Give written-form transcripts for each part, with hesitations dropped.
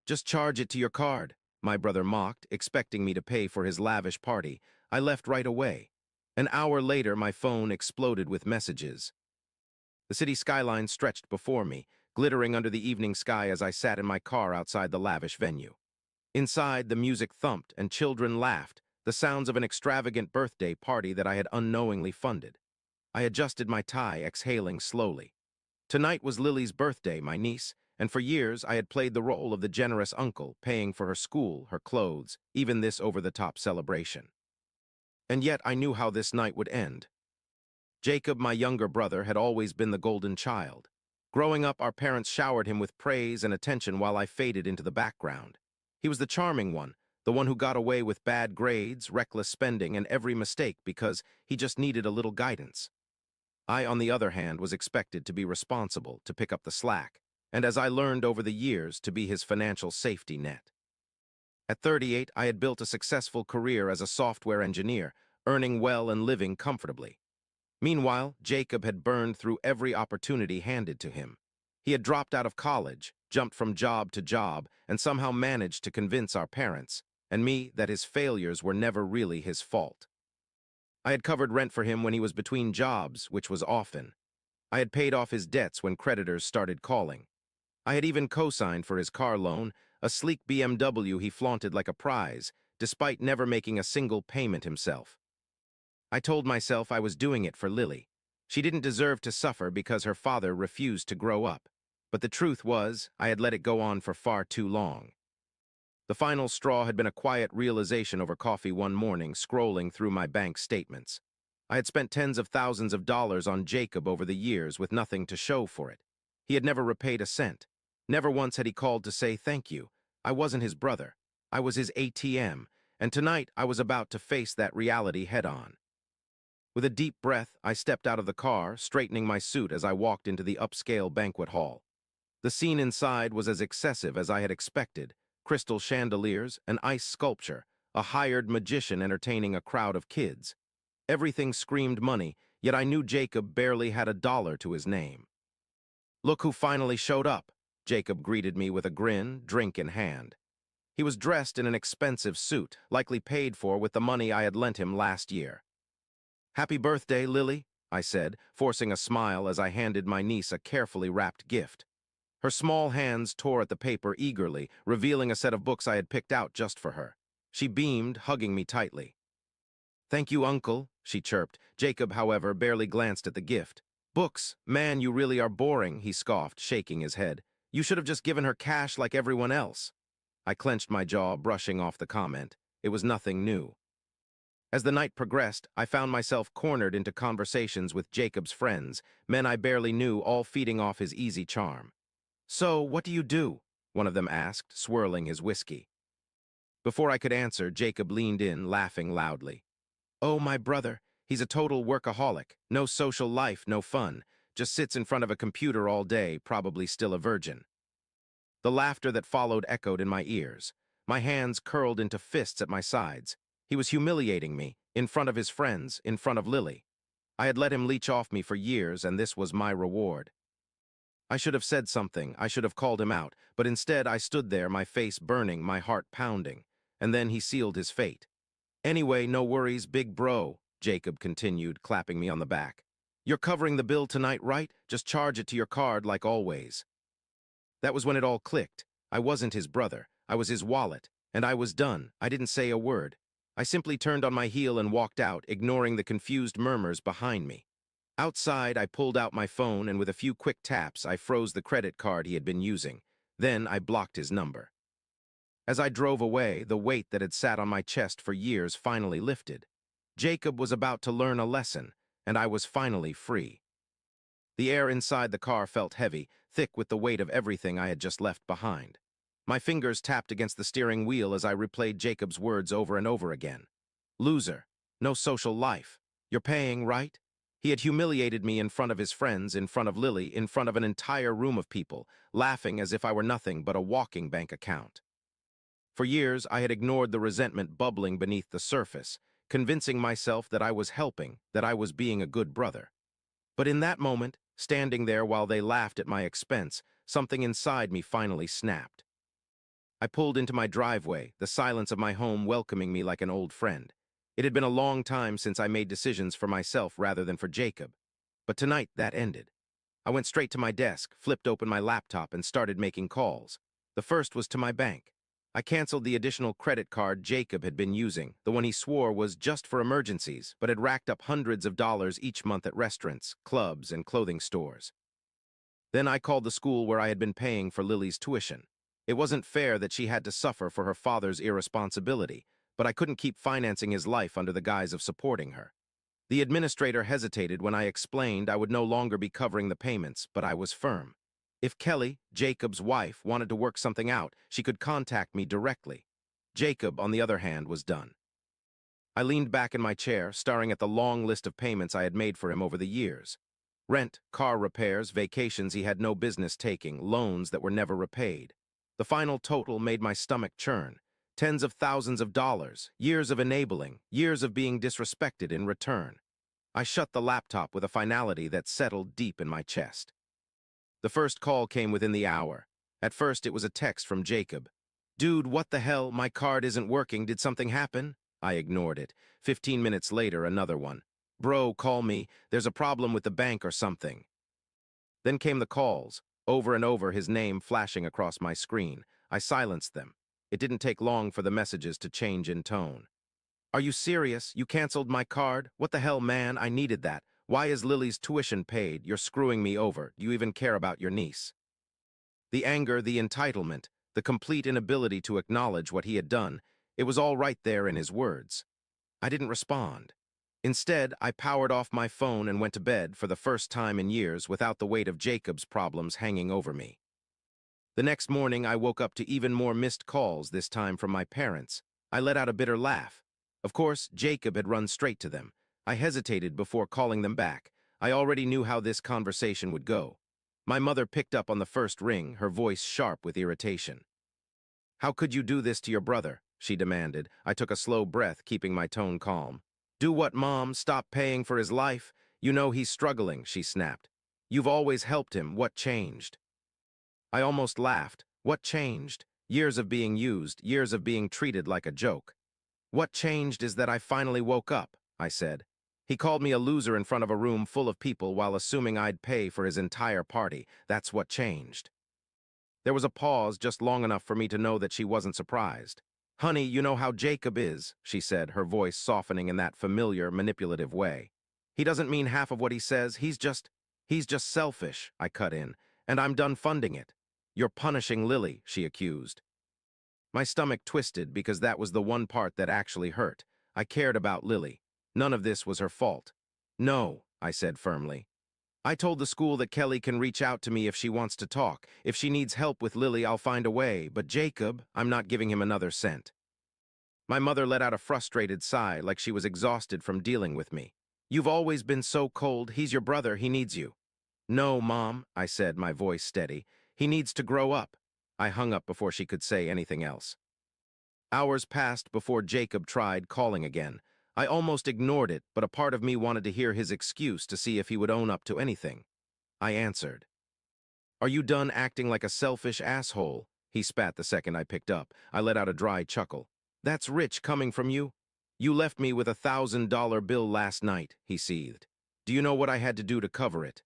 Just charge it to your card, my brother mocked, expecting me to pay for his lavish party. I left right away. An hour later, my phone exploded with messages. The city skyline stretched before me, glittering under the evening sky as I sat in my car outside the lavish venue. Inside, the music thumped and children laughed, the sounds of an extravagant birthday party that I had unknowingly funded. I adjusted my tie, exhaling slowly. Tonight was Lily's birthday, my niece, and for years I had played the role of the generous uncle, paying for her school, her clothes, even this over-the-top celebration. And yet I knew how this night would end. Jacob, my younger brother, had always been the golden child. Growing up, our parents showered him with praise and attention while I faded into the background. He was the charming one, the one who got away with bad grades, reckless spending, and every mistake because he just needed a little guidance. I, on the other hand, was expected to be responsible, to pick up the slack, and as I learned over the years, to be his financial safety net. At 38, I had built a successful career as a software engineer, earning well and living comfortably. Meanwhile, Jacob had burned through every opportunity handed to him. He had dropped out of college, jumped from job to job, and somehow managed to convince our parents, and me, that his failures were never really his fault. I had covered rent for him when he was between jobs, which was often. I had paid off his debts when creditors started calling. I had even co-signed for his car loan, a sleek BMW he flaunted like a prize, despite never making a single payment himself. I told myself I was doing it for Lily. She didn't deserve to suffer because her father refused to grow up. But the truth was, I had let it go on for far too long. The final straw had been a quiet realization over coffee one morning, scrolling through my bank statements. I had spent tens of thousands of dollars on Jacob over the years with nothing to show for it. He had never repaid a cent. Never once had he called to say thank you. I wasn't his brother. I was his ATM, and tonight I was about to face that reality head-on. With a deep breath, I stepped out of the car, straightening my suit as I walked into the upscale banquet hall. The scene inside was as excessive as I had expected: crystal chandeliers, an ice sculpture, a hired magician entertaining a crowd of kids. Everything screamed money, yet I knew Jacob barely had a dollar to his name. "Look who finally showed up," Jacob greeted me with a grin, drink in hand. He was dressed in an expensive suit, likely paid for with the money I had lent him last year. "Happy birthday, Lily," I said, forcing a smile as I handed my niece a carefully wrapped gift. Her small hands tore at the paper eagerly, revealing a set of books I had picked out just for her. She beamed, hugging me tightly. "Thank you, Uncle," she chirped. Jacob, however, barely glanced at the gift. "Books? Man, you really are boring," he scoffed, shaking his head. "You should have just given her cash like everyone else." I clenched my jaw, brushing off the comment. It was nothing new. As the night progressed, I found myself cornered into conversations with Jacob's friends, men I barely knew, all feeding off his easy charm. "So, what do you do?" one of them asked, swirling his whiskey. Before I could answer, Jacob leaned in, laughing loudly. "Oh, my brother, he's a total workaholic. No social life, no fun. Just sits in front of a computer all day, probably still a virgin." The laughter that followed echoed in my ears. My hands curled into fists at my sides. He was humiliating me, in front of his friends, in front of Lily. I had let him leech off me for years, and this was my reward. I should have said something, I should have called him out, but instead I stood there, my face burning, my heart pounding. And then he sealed his fate. "Anyway, no worries, big bro," Jacob continued, clapping me on the back. "You're covering the bill tonight, right? Just charge it to your card like always." That was when it all clicked. I wasn't his brother. I was his wallet. And I was done. I didn't say a word. I simply turned on my heel and walked out, ignoring the confused murmurs behind me. Outside, I pulled out my phone, and with a few quick taps, I froze the credit card he had been using. Then I blocked his number. As I drove away, the weight that had sat on my chest for years finally lifted. Jacob was about to learn a lesson, and I was finally free. The air inside the car felt heavy, thick with the weight of everything I had just left behind. My fingers tapped against the steering wheel as I replayed Jacob's words over and over again. "Loser. No social life. You're paying, right?" He had humiliated me in front of his friends, in front of Lily, in front of an entire room of people, laughing as if I were nothing but a walking bank account. For years, I had ignored the resentment bubbling beneath the surface, convincing myself that I was helping, that I was being a good brother. But in that moment, standing there while they laughed at my expense, something inside me finally snapped. I pulled into my driveway, the silence of my home welcoming me like an old friend. It had been a long time since I made decisions for myself rather than for Jacob. But tonight, that ended. I went straight to my desk, flipped open my laptop, and started making calls. The first was to my bank. I canceled the additional credit card Jacob had been using, the one he swore was just for emergencies, but had racked up hundreds of dollars each month at restaurants, clubs, and clothing stores. Then I called the school where I had been paying for Lily's tuition. It wasn't fair that she had to suffer for her father's irresponsibility, but I couldn't keep financing his life under the guise of supporting her. The administrator hesitated when I explained I would no longer be covering the payments, but I was firm. If Kelly, Jacob's wife, wanted to work something out, she could contact me directly. Jacob, on the other hand, was done. I leaned back in my chair, staring at the long list of payments I had made for him over the years. Rent, car repairs, vacations he had no business taking, loans that were never repaid. The final total made my stomach churn. Tens of thousands of dollars, years of enabling, years of being disrespected in return. I shut the laptop with a finality that settled deep in my chest. The first call came within the hour. At first, it was a text from Jacob. "Dude, what the hell? My card isn't working. Did something happen?" I ignored it. 15 minutes later, another one. "Bro, call me. There's a problem with the bank or something." Then came the calls, over and over, his name flashing across my screen. I silenced them. It didn't take long for the messages to change in tone. "Are you serious? You canceled my card? What the hell, man? I needed that. Why is Lily's tuition paid? You're screwing me over. Do you even care about your niece?" The anger, the entitlement, the complete inability to acknowledge what he had done, it was all right there in his words. I didn't respond. Instead, I powered off my phone and went to bed for the first time in years without the weight of Jacob's problems hanging over me. The next morning, I woke up to even more missed calls, this time from my parents. I let out a bitter laugh. Of course, Jacob had run straight to them. I hesitated before calling them back. I already knew how this conversation would go. My mother picked up on the first ring, her voice sharp with irritation. "How could you do this to your brother?" she demanded. I took a slow breath, keeping my tone calm. "Do what, Mom? Stop paying for his life? You know he's struggling," she snapped. "You've always helped him. What changed?" I almost laughed. What changed? Years of being used, years of being treated like a joke. "What changed is that I finally woke up," I said. "He called me a loser in front of a room full of people while assuming I'd pay for his entire party. That's what changed." There was a pause just long enough for me to know that she wasn't surprised. "Honey, you know how Jacob is," she said, her voice softening in that familiar, manipulative way. "He doesn't mean half of what he says. He's just selfish," I cut in, "and I'm done funding it." "You're punishing Lily," she accused. My stomach twisted because that was the one part that actually hurt. I cared about Lily. None of this was her fault. "No," I said firmly. "I told the school that Kelly can reach out to me if she wants to talk. If she needs help with Lily, I'll find a way. But Jacob, I'm not giving him another cent." My mother let out a frustrated sigh, like she was exhausted from dealing with me. "You've always been so cold. He's your brother. He needs you." "No, Mom," I said, my voice steady. "He needs to grow up." I hung up before she could say anything else. Hours passed before Jacob tried calling again. I almost ignored it, but a part of me wanted to hear his excuse to see if he would own up to anything. I answered. "Are you done acting like a selfish asshole?" He spat the second I picked up. I let out a dry chuckle. "That's rich coming from you." "You left me with $1,000 bill last night," he seethed. "Do you know what I had to do to cover it?"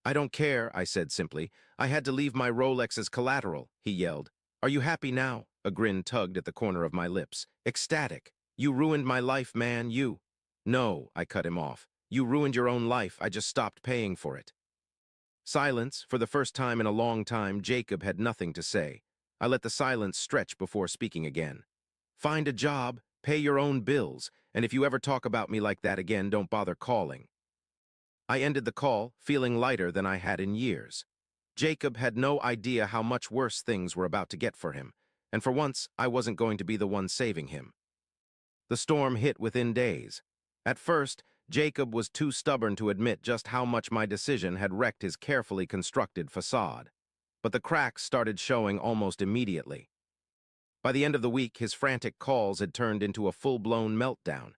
"I don't care," I said simply. "I had to leave my Rolex as collateral," he yelled. "Are you happy now?" A grin tugged at the corner of my lips. "Ecstatic. You ruined my life, man, you." "No," I cut him off. "You ruined your own life. I just stopped paying for it." Silence. For the first time in a long time, Jacob had nothing to say. I let the silence stretch before speaking again. "Find a job, pay your own bills, and if you ever talk about me like that again, don't bother calling." I ended the call, feeling lighter than I had in years. Jacob had no idea how much worse things were about to get for him, and for once, I wasn't going to be the one saving him. The storm hit within days. At first, Jacob was too stubborn to admit just how much my decision had wrecked his carefully constructed facade. But the cracks started showing almost immediately. By the end of the week, his frantic calls had turned into a full-blown meltdown.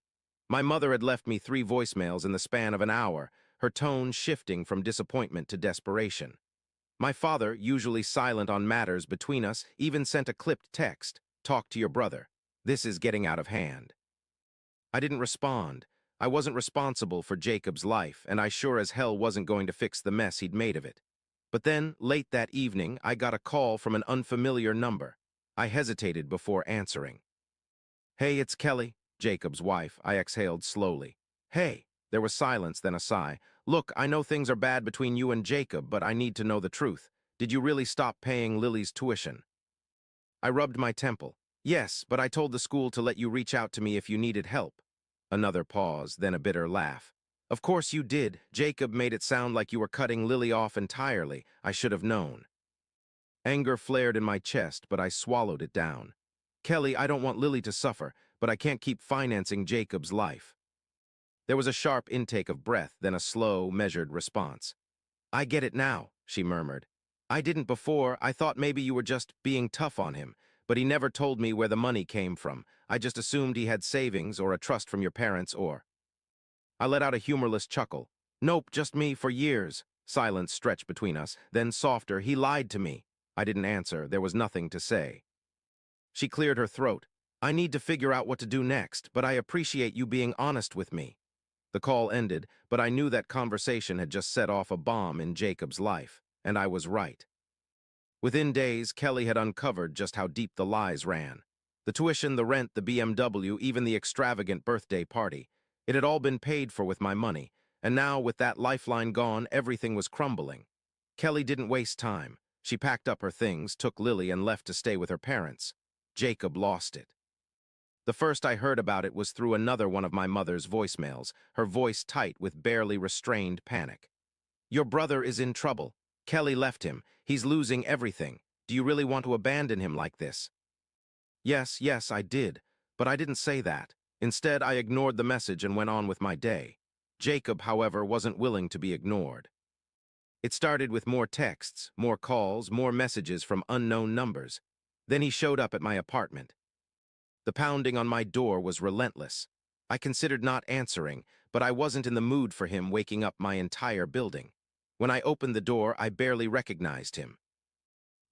My mother had left me 3 voicemails in the span of an hour, her tone shifting from disappointment to desperation. My father, usually silent on matters between us, even sent a clipped text. Talk to your brother. This is getting out of hand. I didn't respond. I wasn't responsible for Jacob's life, and I sure as hell wasn't going to fix the mess he'd made of it. But then, late that evening, I got a call from an unfamiliar number. I hesitated before answering. Hey, it's Kelly, Jacob's wife. I exhaled slowly. Hey. There was silence, then a sigh. Look, I know things are bad between you and Jacob, but I need to know the truth. Did you really stop paying Lily's tuition? I rubbed my temple. Yes, but I told the school to let you reach out to me if you needed help. Another pause, then a bitter laugh. Of course you did. Jacob made it sound like you were cutting Lily off entirely. I should have known. Anger flared in my chest, but I swallowed it down. Kelly, I don't want Lily to suffer, but I can't keep financing Jacob's life. There was a sharp intake of breath, then a slow, measured response. I get it now, she murmured. I didn't before. I thought maybe you were just being tough on him, but he never told me where the money came from. I just assumed he had savings or a trust from your parents or... I let out a humorless chuckle. Nope, just me for years. Silence stretched between us, then softer, he lied to me. I didn't answer. There was nothing to say. She cleared her throat. I need to figure out what to do next, but I appreciate you being honest with me. The call ended, but I knew that conversation had just set off a bomb in Jacob's life, and I was right. Within days, Kelly had uncovered just how deep the lies ran. The tuition, the rent, the BMW, even the extravagant birthday party. It had all been paid for with my money, and now, with that lifeline gone, everything was crumbling. Kelly didn't waste time. She packed up her things, took Lily, and left to stay with her parents. Jacob lost it. The first I heard about it was through another one of my mother's voicemails, her voice tight with barely restrained panic. Your brother is in trouble. Kelly left him. He's losing everything. Do you really want to abandon him like this? Yes, I did. But I didn't say that. Instead, I ignored the message and went on with my day. Jacob, however, wasn't willing to be ignored. It started with more texts, more calls, more messages from unknown numbers. Then he showed up at my apartment. The pounding on my door was relentless. I considered not answering, but I wasn't in the mood for him waking up my entire building. When I opened the door, I barely recognized him.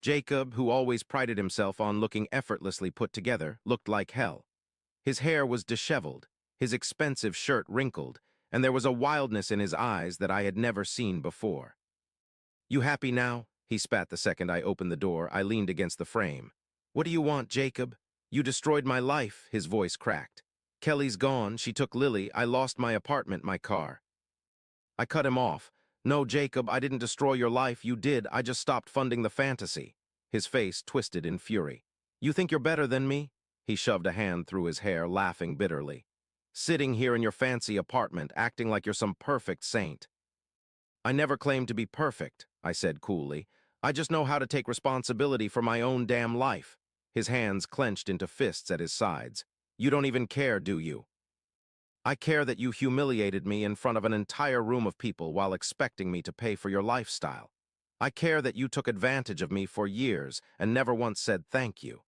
Jacob, who always prided himself on looking effortlessly put together, looked like hell. His hair was disheveled, his expensive shirt wrinkled, and there was a wildness in his eyes that I had never seen before. You happy now? He spat the second I opened the door. I leaned against the frame. What do you want, Jacob? You destroyed my life, his voice cracked. Kelly's gone, she took Lily, I lost my apartment, my car. I cut him off. No, Jacob, I didn't destroy your life, you did, I just stopped funding the fantasy. His face twisted in fury. You think you're better than me? He shoved a hand through his hair, laughing bitterly. Sitting here in your fancy apartment, acting like you're some perfect saint. I never claimed to be perfect, I said coolly. I just know how to take responsibility for my own damn life. His hands clenched into fists at his sides. You don't even care, do you? I care that you humiliated me in front of an entire room of people while expecting me to pay for your lifestyle. I care that you took advantage of me for years and never once said thank you.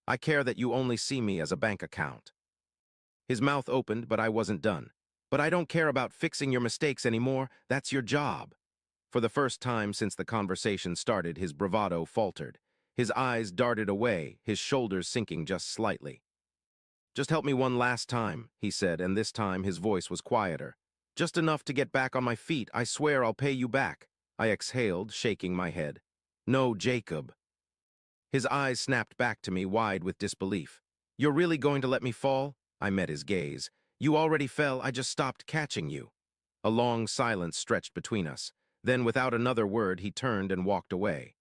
I care that you only see me as a bank account. His mouth opened, but I wasn't done. But I don't care about fixing your mistakes anymore. That's your job. For the first time since the conversation started, his bravado faltered. His eyes darted away, his shoulders sinking just slightly. Just help me one last time, he said, and this time his voice was quieter. Just enough to get back on my feet. I swear I'll pay you back. I exhaled, shaking my head. No, Jacob. His eyes snapped back to me, wide with disbelief. You're really going to let me fall? I met his gaze. You already fell, I just stopped catching you. A long silence stretched between us. Then, without another word, he turned and walked away.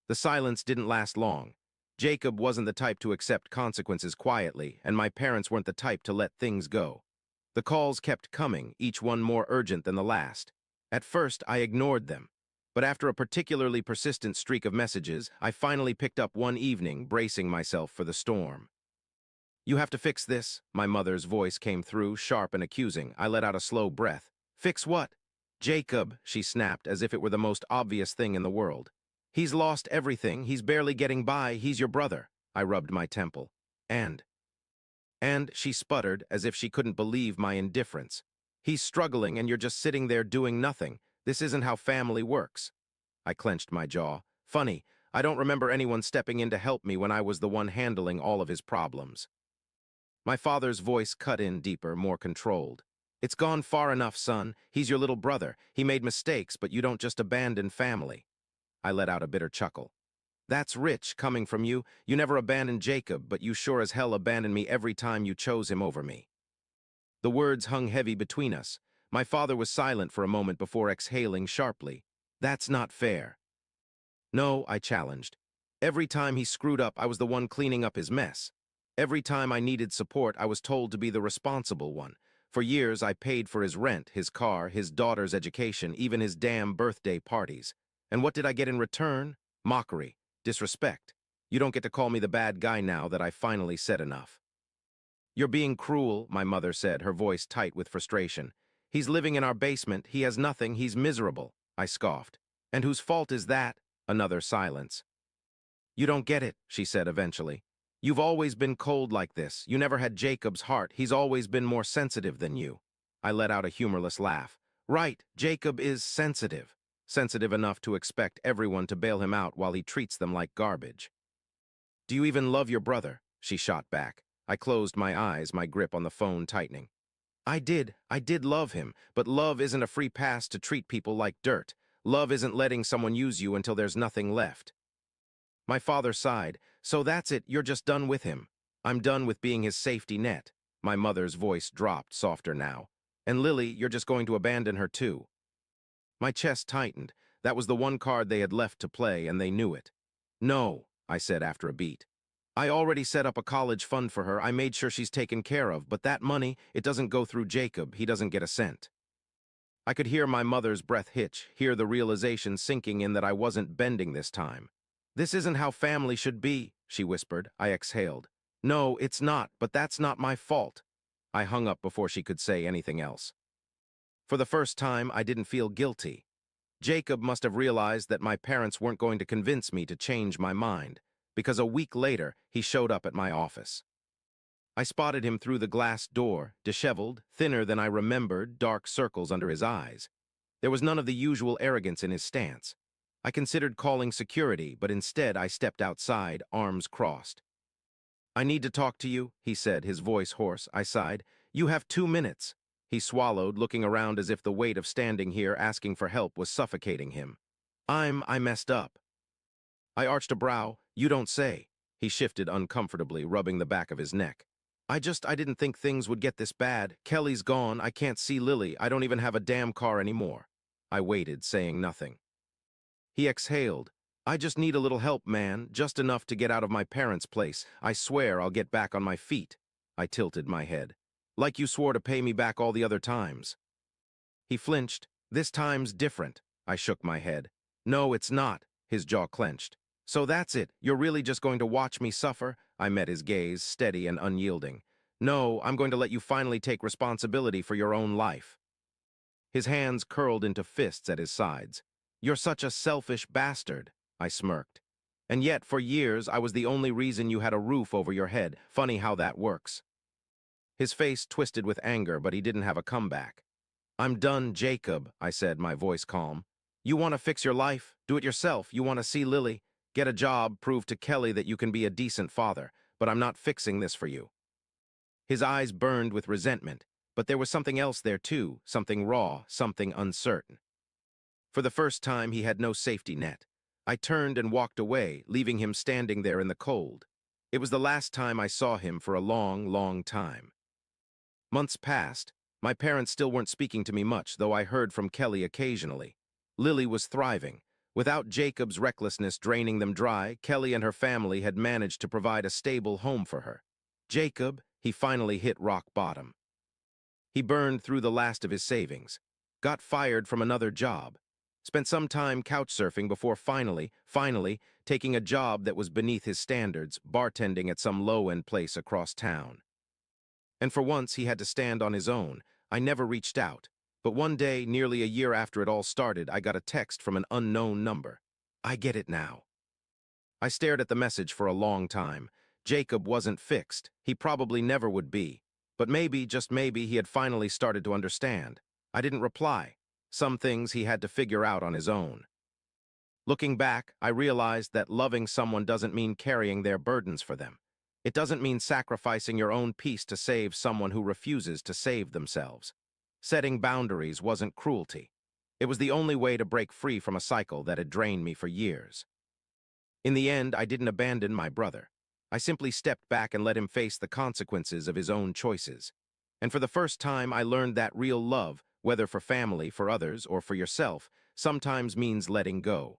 The silence didn't last long. Jacob wasn't the type to accept consequences quietly, and my parents weren't the type to let things go. The calls kept coming, each one more urgent than the last. At first, I ignored them. But after a particularly persistent streak of messages, I finally picked up one evening, bracing myself for the storm. You have to fix this, my mother's voice came through, sharp and accusing. I let out a slow breath. Fix what? Jacob, she snapped, as if it were the most obvious thing in the world. He's lost everything, he's barely getting by, he's your brother. I rubbed my temple. And, she sputtered, as if she couldn't believe my indifference. He's struggling and you're just sitting there doing nothing. This isn't how family works. I clenched my jaw. Funny, I don't remember anyone stepping in to help me when I was the one handling all of his problems. My father's voice cut in deeper, more controlled. It's gone far enough, son. He's your little brother. He made mistakes, but you don't just abandon family. I let out a bitter chuckle. That's rich, coming from you. You never abandoned Jacob, but you sure as hell abandoned me every time you chose him over me. The words hung heavy between us. My father was silent for a moment before exhaling sharply. That's not fair. No, I challenged. Every time he screwed up, I was the one cleaning up his mess. Every time I needed support, I was told to be the responsible one. For years, I paid for his rent, his car, his daughter's education, even his damn birthday parties. And what did I get in return? Mockery, disrespect. You don't get to call me the bad guy now that I finally said enough. You're being cruel, my mother said, her voice tight with frustration. He's living in our basement. He has nothing. He's miserable, I scoffed. And whose fault is that? Another silence. You don't get it, she said eventually. You've always been cold like this. You never had Jacob's heart. He's always been more sensitive than you. I let out a humorless laugh. Right, Jacob is sensitive. Sensitive enough to expect everyone to bail him out while he treats them like garbage. Do you even love your brother? She shot back. I closed my eyes, my grip on the phone tightening. I did love him, but love isn't a free pass to treat people like dirt. Love isn't letting someone use you until there's nothing left. My father sighed. So that's it, you're just done with him. I'm done with being his safety net. My mother's voice dropped, softer now. And Lily, you're just going to abandon her too. My chest tightened. That was the one card they had left to play, and they knew it. No, I said after a beat. I already set up a college fund for her. I made sure she's taken care of, but that money, it doesn't go through Jacob. He doesn't get a cent. I could hear my mother's breath hitch, hear the realization sinking in that I wasn't bending this time. This isn't how family should be, she whispered. I exhaled. No, it's not, but that's not my fault. I hung up before she could say anything else. For the first time, I didn't feel guilty. Jacob must have realized that my parents weren't going to convince me to change my mind, because a week later, he showed up at my office. I spotted him through the glass door, disheveled, thinner than I remembered, dark circles under his eyes. There was none of the usual arrogance in his stance. I considered calling security, but instead I stepped outside, arms crossed. I need to talk to you, he said, his voice hoarse. I sighed. You have 2 minutes. He swallowed, looking around as if the weight of standing here asking for help was suffocating him. I messed up. I arched a brow. You don't say. He shifted uncomfortably, rubbing the back of his neck. I didn't think things would get this bad. Kelly's gone. I can't see Lily. I don't even have a damn car anymore. I waited, saying nothing. He exhaled. I just need a little help, man, just enough to get out of my parents' place. I swear I'll get back on my feet. I tilted my head. Like you swore to pay me back all the other times. He flinched. This time's different. I shook my head. No, it's not. His jaw clenched. So that's it. You're really just going to watch me suffer? I met his gaze, steady and unyielding. No, I'm going to let you finally take responsibility for your own life. His hands curled into fists at his sides. You're such a selfish bastard, I smirked. And yet, for years, I was the only reason you had a roof over your head. Funny how that works. His face twisted with anger, but he didn't have a comeback. I'm done, Jacob, I said, my voice calm. You want to fix your life? Do it yourself. You want to see Lily? Get a job, prove to Kelly that you can be a decent father, but I'm not fixing this for you. His eyes burned with resentment, but there was something else there too, something raw, something uncertain. For the first time, he had no safety net. I turned and walked away, leaving him standing there in the cold. It was the last time I saw him for a long, long time. Months passed. My parents still weren't speaking to me much, though I heard from Kelly occasionally. Lily was thriving. Without Jacob's recklessness draining them dry, Kelly and her family had managed to provide a stable home for her. Jacob, he finally hit rock bottom. He burned through the last of his savings, got fired from another job, spent some time couch surfing before finally taking a job that was beneath his standards, bartending at some low-end place across town. And for once, he had to stand on his own. I never reached out. But one day, nearly a year after it all started, I got a text from an unknown number. I get it now. I stared at the message for a long time. Jacob wasn't fixed. He probably never would be. But maybe, just maybe, he had finally started to understand. I didn't reply. Some things he had to figure out on his own. Looking back, I realized that loving someone doesn't mean carrying their burdens for them. It doesn't mean sacrificing your own peace to save someone who refuses to save themselves. Setting boundaries wasn't cruelty. It was the only way to break free from a cycle that had drained me for years. In the end, I didn't abandon my brother. I simply stepped back and let him face the consequences of his own choices. And for the first time, I learned that real love, whether for family, for others, or for yourself, sometimes means letting go.